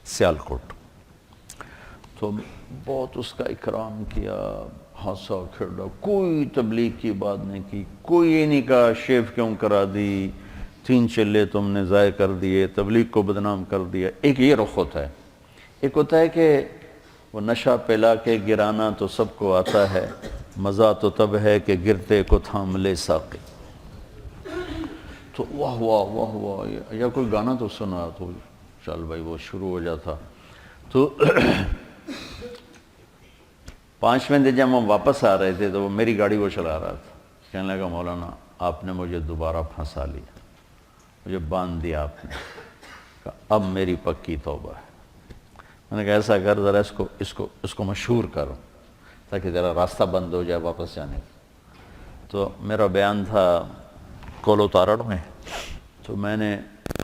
سیالکوٹ. تو بہت اس کا اکرام کیا, ہنسا کھیڑا, کوئی تبلیغ کی بات نہیں کی, کوئی یہ نہیں کہا شیو کیوں کرا دی, 3 چلے تم نے ضائع کر دیے, تبلیغ کو بدنام کر دیا. ایک یہ رخ ہوتا ہے. ایک ہوتا ہے کہ وہ نشہ پلا کے گرانا تو سب کو آتا ہے, مزہ تو تب ہے کہ گرتے کو تھام لے ساقی. تو واہ واہ واہ واہ, یا کوئی گانا تو سنا تو چل بھائی وہ شروع ہو جاتا. تو 5ویں دن جب ہم واپس آ رہے تھے تو وہ میری گاڑی وہ چلا رہا تھا. کہنے لگا مولانا آپ نے مجھے دوبارہ پھنسا لیا, مجھے باندھ دیا آپ نے, اب میری پکی توبہ ہے. میں نے کہا ایسا کر ذرا اس کو مشہور کرو تاکہ ذرا راستہ بند ہو جائے واپس جانے کا. تو میرا بیان تھا کولو تارڑ میں, تو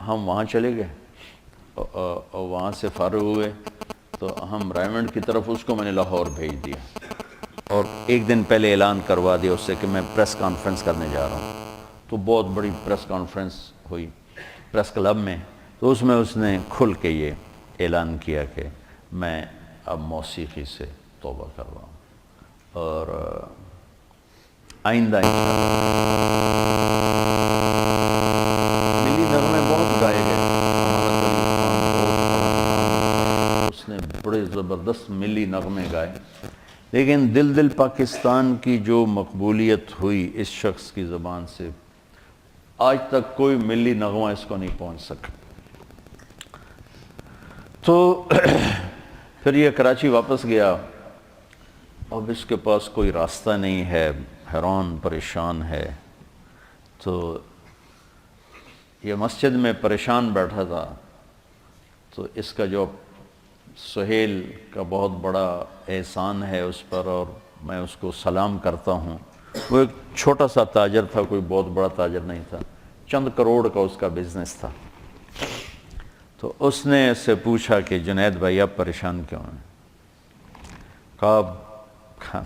ہم وہاں چلے گئے اور وہاں سے فارغ ہوئے تو ہم رائمنڈ کی طرف, اس کو میں نے لاہور بھیج دیا اور 1 دن پہلے اعلان کروا دیا اس سے کہ میں پریس کانفرنس کرنے جا رہا ہوں. تو بہت بڑی پریس کانفرنس ہوئی پریس کلب میں. تو اس میں اس نے کھل کے یہ اعلان کیا کہ میں اب موسیقی سے توبہ کر رہا ہوں اور آئندہ ملی نغمے بہت گائے گئے. اس نے بڑے زبردست ملی نغمے گائے, لیکن دل پاکستان کی جو مقبولیت ہوئی اس شخص کی زبان سے, آج تک کوئی ملی نغمہ اس کو نہیں پہنچ سکا. تو پھر یہ کراچی واپس گیا. اب اس کے پاس کوئی راستہ نہیں ہے, حیران پریشان ہے. تو یہ مسجد میں پریشان بیٹھا تھا. تو اس کا جو سہیل کا بہت بڑا احسان ہے اس پر, اور میں اس کو سلام کرتا ہوں. وہ ایک چھوٹا سا تاجر تھا, کوئی بہت بڑا تاجر نہیں تھا, چند کروڑ کا اس کا بزنس تھا. تو اس نے اس سے پوچھا کہ جنید بھائی آپ پریشان کیوں ہیں؟ کہا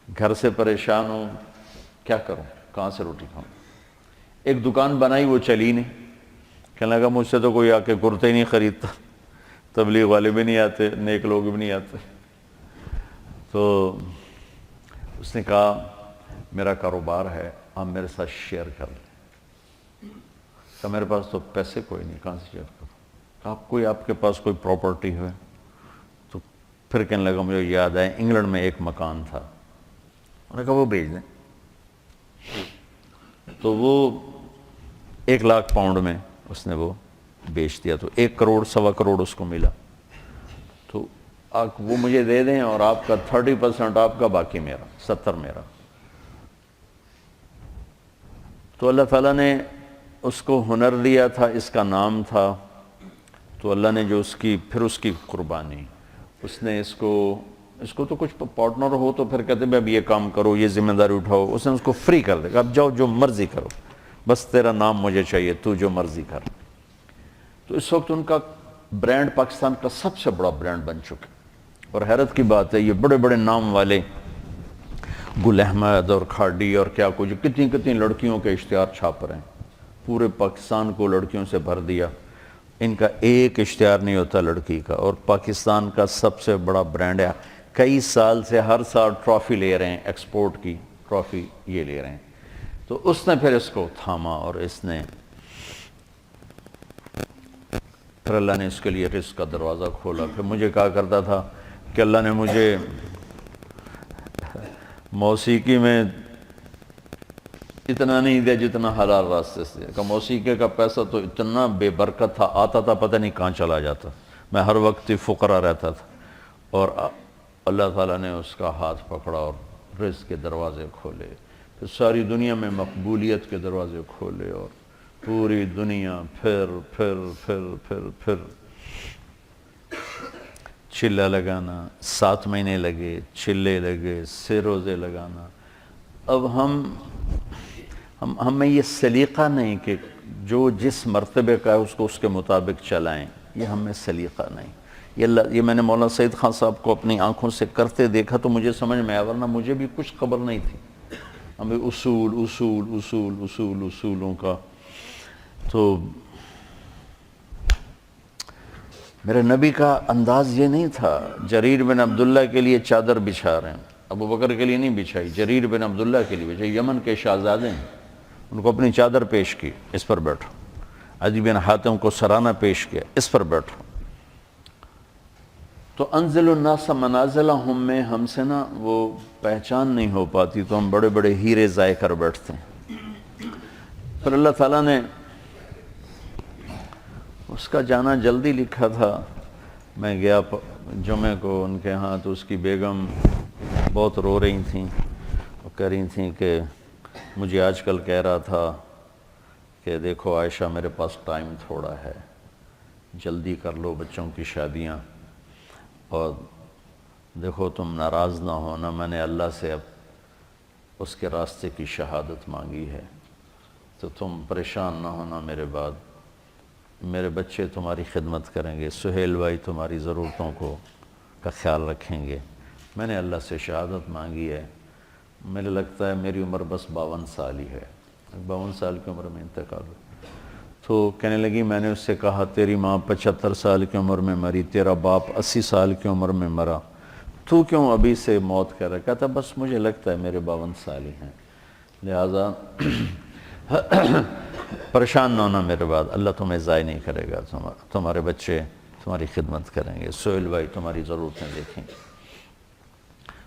گھر سے پریشان ہوں, کیا کروں, کہاں سے روٹی کھاؤں. ایک دکان بنائی وہ چلی نہیں. کہنے لگا مجھ سے تو کوئی آ کے کرتے ہی نہیں خریدتا, تبلیغ والے بھی نہیں آتے, نیک لوگ بھی نہیں آتے. تو اس نے کہا میرا کاروبار ہے, آپ میرے ساتھ شیئر کر لیں. کہا میرے پاس تو پیسے کوئی نہیں, کہاں سے شیئر کروں. آپ کے پاس کوئی پراپرٹی ہے؟ تو پھر کہنے لگا مجھے یاد ہے انگلینڈ میں ایک مکان تھا. انہوں نے کہا وہ بیچ دیں. تو وہ 1 لاکھ پاؤنڈ میں اس نے وہ بیچ دیا. تو 1 کروڑ 1.25 کروڑ اس کو ملا. تو وہ مجھے دے دیں اور آپ کا 30% آپ کا, باقی میرا, 70 میرا. تو اللہ تعالیٰ نے اس کو ہنر دیا تھا, اس کا نام تھا. تو اللہ نے جو اس کی قربانی, اس نے اس کو تو کچھ پارٹنر ہو تو پھر کہتے ہیں اب یہ کام کرو, یہ ذمہ داری اٹھاؤ. اس نے اس کو فری کر دیا, اب جاؤ جو مرضی کرو, بس تیرا نام مجھے چاہیے, تو جو مرضی کر. تو اس وقت ان کا برانڈ پاکستان کا سب سے بڑا برانڈ بن چکا. اور حیرت کی بات ہے یہ بڑے بڑے نام والے گل احمد اور کھاڑی اور کیا کچھ, کتنی لڑکیوں کے اشتہار چھاپ رہے ہیں. پورے پاکستان کو لڑکیوں سے بھر دیا. ان کا ایک اشتہار نہیں ہوتا لڑکی کا. اور پاکستان کا سب سے بڑا برانڈ ہے. کئی سال سے ہر سال ٹرافی لے رہے ہیں, ایکسپورٹ کی ٹرافی یہ لے رہے ہیں. تو اس نے پھر اس کو تھاما اور اس نے پھر اللہ نے اس کے لیے رزق کا دروازہ کھولا. پھر مجھے کہا کرتا تھا کہ اللہ نے مجھے موسیقی میں اتنا نہیں دیا جتنا حلال راستے سے. کہ موسیقی کا پیسہ تو اتنا بے برکت تھا, آتا تھا پتہ نہیں کہاں چلا جاتا. میں ہر وقت فقرا رہتا تھا. اور اللہ تعالیٰ نے اس کا ہاتھ پکڑا اور رزق کے دروازے کھولے. پھر ساری دنیا میں مقبولیت کے دروازے کھولے. اور پوری دنیا پھر چلہ لگانا, 7 مہینے لگے, چلے لگے, سے روزے لگانا. اب ہمیں یہ سلیقہ نہیں کہ جو جس مرتبے کا ہے اس کو اس کے مطابق چلائیں. یہ ہمیں سلیقہ نہیں. یہ میں نے مولانا سعید خان صاحب کو اپنی آنکھوں سے کرتے دیکھا تو مجھے سمجھ میں آیا, ورنہ مجھے بھی کچھ خبر نہیں تھی. ہمیں اصولوں کا. تو میرے نبی کا انداز یہ نہیں تھا جریر بن عبداللہ کے لیے چادر بچھا رہے ہیں، ابو بکر کے لیے نہیں بچھائی، جریر بن عبداللہ کے لیے بچھائی، یمن کے شہزادے ہیں، ان کو اپنی چادر پیش کی، اس پر بیٹھو۔ عدی بن حاتم کو سرانہ پیش کیا، اس پر بیٹھو۔ تو انزل الناس منازلہم میں ہم سے نا وہ پہچان نہیں ہو پاتی، تو ہم بڑے بڑے ہیرے ضائع کر بیٹھتے ہیں۔ پھر اللہ تعالیٰ نے اس کا جانا جلدی لکھا تھا۔ میں گیا جمعے کو ان کے ہاں، تو اس کی بیگم بہت رو رہی تھیں، وہ کہہ رہی تھیں کہ مجھے آج کل کہہ رہا تھا کہ دیکھو عائشہ میرے پاس ٹائم تھوڑا ہے، جلدی کر لو بچوں کی شادیاں، اور دیکھو تم ناراض نہ ہونا، میں نے اللہ سے اب اس کے راستے کی شہادت مانگی ہے، تو تم پریشان نہ ہونا میرے بعد، میرے بچے تمہاری خدمت کریں گے، سہیل بھائی تمہاری ضرورتوں کا خیال رکھیں گے، میں نے اللہ سے شہادت مانگی ہے، مجھے لگتا ہے میری عمر بس 52 سال ہی ہے، 52 سال کی عمر میں انتقال ہو۔ تو کہنے لگی میں نے اس سے کہا تیری ماں 75 سال کی عمر میں مری، تیرا باپ 80 سال کی عمر میں مرا، تو کیوں ابھی سے موت کر رہا؟ کہتا بس مجھے لگتا ہے میرے 52 سال ہی ہیں، لہٰذا پریشان نہ ہونا میرے بعد، اللہ تمہیں ضائع نہیں کرے گا، تمہارے بچے تمہاری خدمت کریں گے، سہیل بھائی تمہاری ضرورتیں دیکھیں گے۔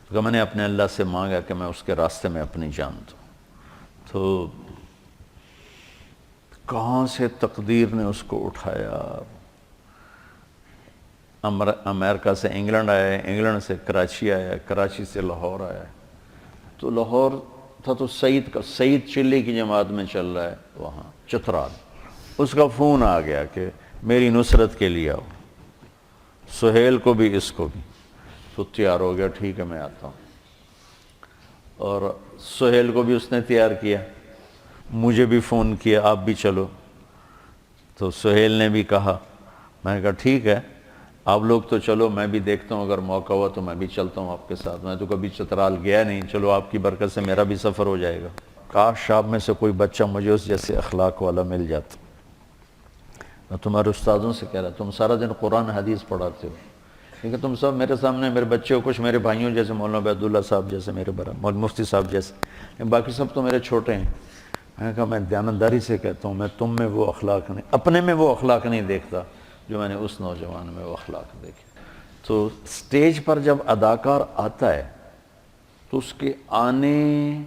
تو میں نے اپنے اللہ سے مانگا کہ میں اس کے راستے میں اپنی جان دوں، تو کہاں سے تقدیر نے اس کو اٹھایا، امریکہ سے انگلینڈ آیا، انگلینڈ سے کراچی آیا، کراچی سے لاہور آیا، تو لاہور تھا تو سعید چلی کی جماعت میں چل رہا ہے وہاں چترال، اس کا فون آ گیا کہ میری نصرت کے لیے آؤ، سہیل کو بھی اس کو بھی، تو تیار ہو گیا، ٹھیک ہے میں آتا ہوں، اور سہیل کو بھی اس نے تیار کیا، مجھے بھی فون کیا آپ بھی چلو، تو سہیل نے بھی کہا، میں نے کہا ٹھیک ہے آپ لوگ تو چلو، میں بھی دیکھتا ہوں اگر موقع ہوا تو میں بھی چلتا ہوں آپ کے ساتھ، میں تو کبھی چترال گیا نہیں، چلو آپ کی برکت سے میرا بھی سفر ہو جائے گا۔ کاش آپ میں سے کوئی بچہ مجھے اس جیسے اخلاق والا مل جاتا۔ میں تمہارے استادوں سے کہہ رہا تم سارا دن قرآن حدیث پڑھاتے ہو، کیونکہ تم سب میرے سامنے میرے بچے ہو، کچھ میرے بھائیوں جیسے مولانا عبیداللہ صاحب جیسے میرے مولانا مفتی صاحب جیسے، باقی سب تو میرے چھوٹے ہیں۔ میں نے کہا میں دیانتداری سے کہتا ہوں، میں تم میں وہ اخلاق نہیں، اپنے میں وہ اخلاق نہیں دیکھتا جو میں نے اس نوجوان میں وہ اخلاق دیکھے۔ تو سٹیج پر جب اداکار آتا ہے تو اس کے آنے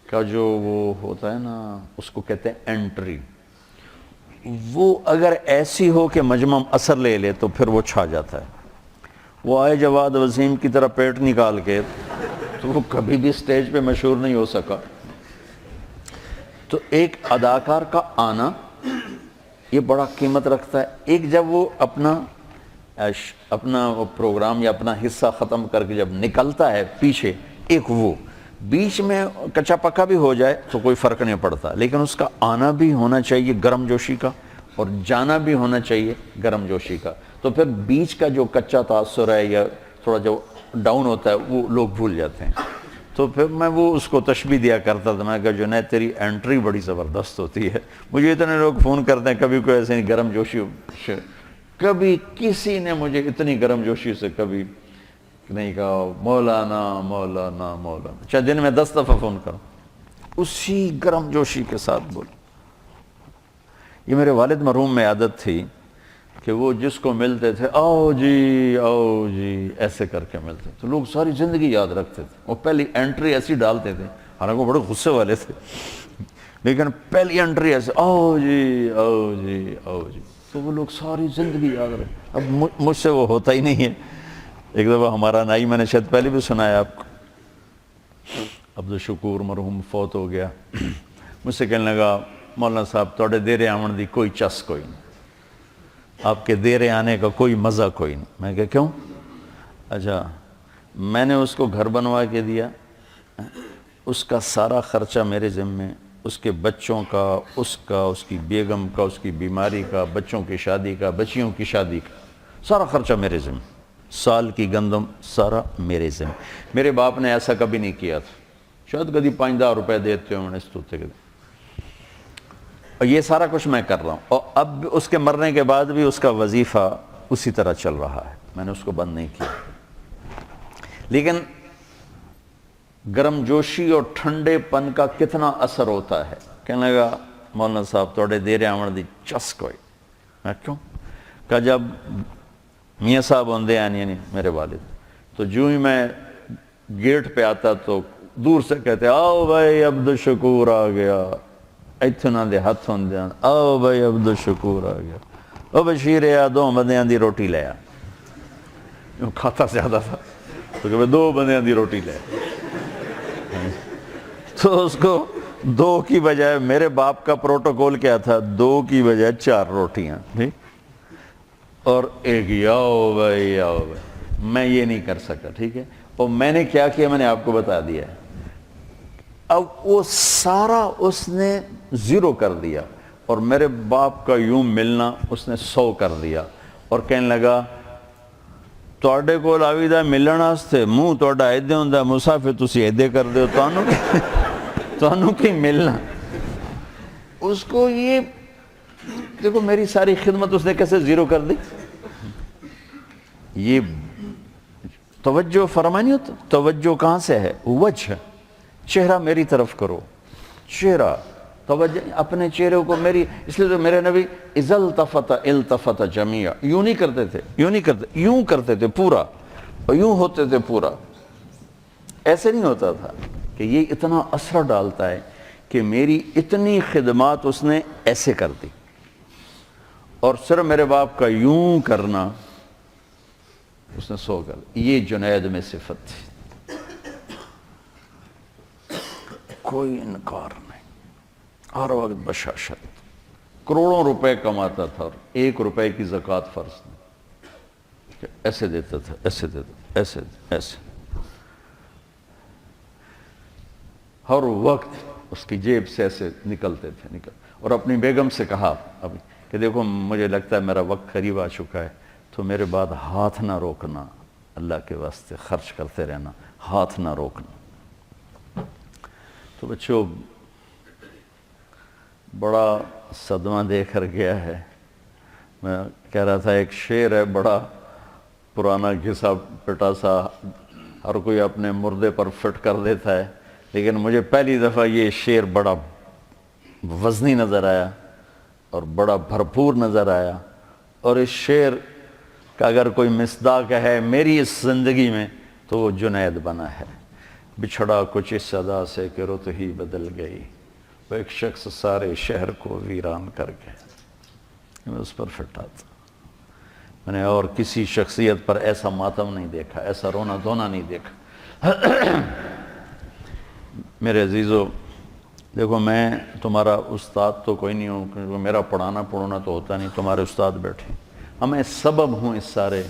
کا جو وہ ہوتا ہے نا، اس کو کہتے ہیں انٹری، وہ اگر ایسی ہو کہ مجمع اثر لے لے تو پھر وہ چھا جاتا ہے۔ وہ آئے جواد وسیم کی طرح پیٹ نکال کے تو وہ کبھی بھی سٹیج پہ مشہور نہیں ہو سکا۔ تو ایک اداکار کا آنا یہ بڑا قیمت رکھتا ہے۔ ایک جب وہ اپنا وہ پروگرام یا اپنا حصہ ختم کر کے جب نکلتا ہے پیچھے، ایک وہ بیچ میں کچا پکا بھی ہو جائے تو کوئی فرق نہیں پڑتا، لیکن اس کا آنا بھی ہونا چاہیے گرم جوشی کا، اور جانا بھی ہونا چاہیے گرم جوشی کا، تو پھر بیچ کا جو کچا تاثر ہے یا تھوڑا جو ڈاؤن ہوتا ہے وہ لوگ بھول جاتے ہیں۔ تو پھر میں وہ اس کو تشبیہ دیا کرتا تھا، میں کہا جنید تیری انٹری بڑی زبردست ہوتی ہے۔ مجھے اتنے لوگ فون کرتے ہیں، کبھی کوئی ایسے نہیں گرم جوشی، کبھی کسی نے مجھے اتنی گرم جوشی سے کبھی نہیں کہا مولانا مولانا مولانا، چاہے دن میں 10 دفعہ فون کرو، اسی گرم جوشی کے ساتھ بول۔ یہ میرے والد مرحوم میں عادت تھی کہ وہ جس کو ملتے تھے آؤ جی ایسے کر کے ملتے، تو لوگ ساری زندگی یاد رکھتے تھے۔ وہ پہلی انٹری ایسی ڈالتے تھے، حالانکہ وہ بڑے غصے والے تھے، لیکن پہلی انٹری ایسے آؤ جی آؤ جی آؤ جی، تو وہ لوگ ساری زندگی یاد رکھتے۔ اب مجھ سے وہ ہوتا ہی نہیں ہے۔ ایک دفعہ ہمارا نائی، میں نے شاید پہلے بھی سنایا آپ کو، عبدالشکور مرحوم فوت ہو گیا، مجھ سے کہنے لگا مولانا صاحب توڑے دیرے آمن دی کوئی چس کوئی نہیں، آپ کے دیرے آنے کا کوئی مزہ کوئی نہیں۔ میں کہا کیوں؟ اچھا میں نے اس کو گھر بنوا کے دیا، اس کا سارا خرچہ میرے ذمے، اس کے بچوں کا، اس کی بیگم کا، اس کی بیماری کا، بچوں کی شادی کا، بچیوں کی شادی کا، سارا خرچہ میرے ذمے، سال کی گندم سارا میرے ذمے۔ میرے باپ نے ایسا کبھی نہیں کیا تھا، شاید کبھی 5-10 روپے دیتے ہوں اس توتے کے، اور یہ سارا کچھ میں کر رہا ہوں، اور اب اس کے مرنے کے بعد بھی اس کا وظیفہ اسی طرح چل رہا ہے، میں نے اس کو بند نہیں کیا. لیکن گرم جوشی اور ٹھنڈے پن کا کتنا اثر ہوتا ہے. کہنے لگا مولانا صاحب توڑے دیر آمن دی چسک ہوئی. میں کیوں؟ کہ جب میاں صاحب ہوندے ہیں یعنی میرے والد، تو جو ہی میں گیٹ پہ آتا تو دور سے کہتے آؤ بھائی عبد الشکور آ گیا. اتنا دے ہاتھ ہوندے ہیں آؤ بھائی عبد الشکور آ گیا. او بشیر آ 2 بندیاں دی روٹی لے آ. کھاتا زیادہ تھا تو کہ 2 بندیاں دی روٹی لے آ. تو اس کو 2 کی بجائے، میرے باپ کا پروٹوکول کیا تھا، 2 کی بجائے 4 روٹیاں، ٹھیک، اور ایک یاؤ بھائی یاؤ بھائی. میں یہ نہیں کر سکا، ٹھیک ہے. اور میں نے کیا کیا میں نے آپ کو بتا دیا ہے. اب وہ سارا اس نے 0 کر دیا، اور میرے باپ کا یوں ملنا اس نے 100 کر دیا. اور کہنے لگا تواڈے کول آویدا ملن واسطے منہ تواڈا ایدے ہوندا مسافر تسی ایدے کر دیو، تانوں کی ملنا. اس کو یہ دیکھو میری ساری خدمت اس نے کیسے 0 کر دی. یہ توجہ فرمانی ہوتا. توجہ کہاں سے ہے؟ وجہ، چہرہ میری طرف کرو، چہرہ توجہ اپنے چہرے کو میری. اس لیے تو میرے نبی اذا التفت التفت جمیعا، یوں نہیں کرتے تھے، یوں نہیں کرتے، یوں کرتے تھے پورا، اور یوں ہوتے تھے پورا. ایسے نہیں ہوتا تھا. کہ یہ اتنا اثر ڈالتا ہے کہ میری اتنی خدمات اس نے ایسے کر دی. اور صرف میرے باپ کا یوں کرنا اس نے 100 کر دی. یہ جنید میں صفت تھی، کوئی انکار نہیں، ہر وقت بشاشت. کروڑوں روپے کماتا تھا اور 1 روپے کی زکوٰۃ فرض نہیں. ایسے دیتا تھا، ایسے دیتا، ایسے ایسے. ہر وقت اس کی جیب سے ایسے نکلتے تھے اور اپنی بیگم سے کہا ابھی کہ دیکھو مجھے لگتا ہے میرا وقت قریب آ چکا ہے، تو میرے بعد ہاتھ نہ روکنا، اللہ کے واسطے خرچ کرتے رہنا، ہاتھ نہ روکنا. تو بچوں بڑا صدمہ دے کر گیا ہے. میں کہہ رہا تھا ایک شعر ہے بڑا پرانا گھسا پٹا سا، ہر کوئی اپنے مردے پر فٹ کر دیتا ہے، لیکن مجھے پہلی دفعہ یہ شعر بڑا وزنی نظر آیا اور بڑا بھرپور نظر آیا. اور اس شعر کا اگر کوئی مصداق ہے میری اس زندگی میں تو وہ جنید بنا ہے. بچھڑا کچھ اس صدا سے کہ رت ہی بدل گئی، وہ ایک شخص سارے شہر کو ویران کر گئے. میں اس پر فٹا تھا. میں نے اور کسی شخصیت پر ایسا ماتم نہیں دیکھا، ایسا رونا دھونا نہیں دیکھا. میرے عزیزو دیکھو میں تمہارا استاد تو کوئی نہیں ہوں، کیونکہ میرا پڑھانا پڑھونا تو ہوتا نہیں، تمہارے استاد بیٹھے. میں سبب ہوں اس سارے،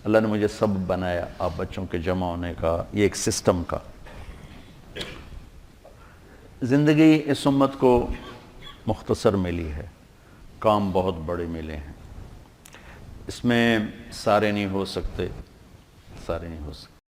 اللہ نے مجھے سبب بنایا آپ بچوں کے جمع ہونے کا، یہ ایک سسٹم کا. زندگی اس امت کو مختصر ملی ہے، کام بہت بڑے ملے ہیں، اس میں سارے نہیں ہو سکتے، سارے نہیں ہو سکتے.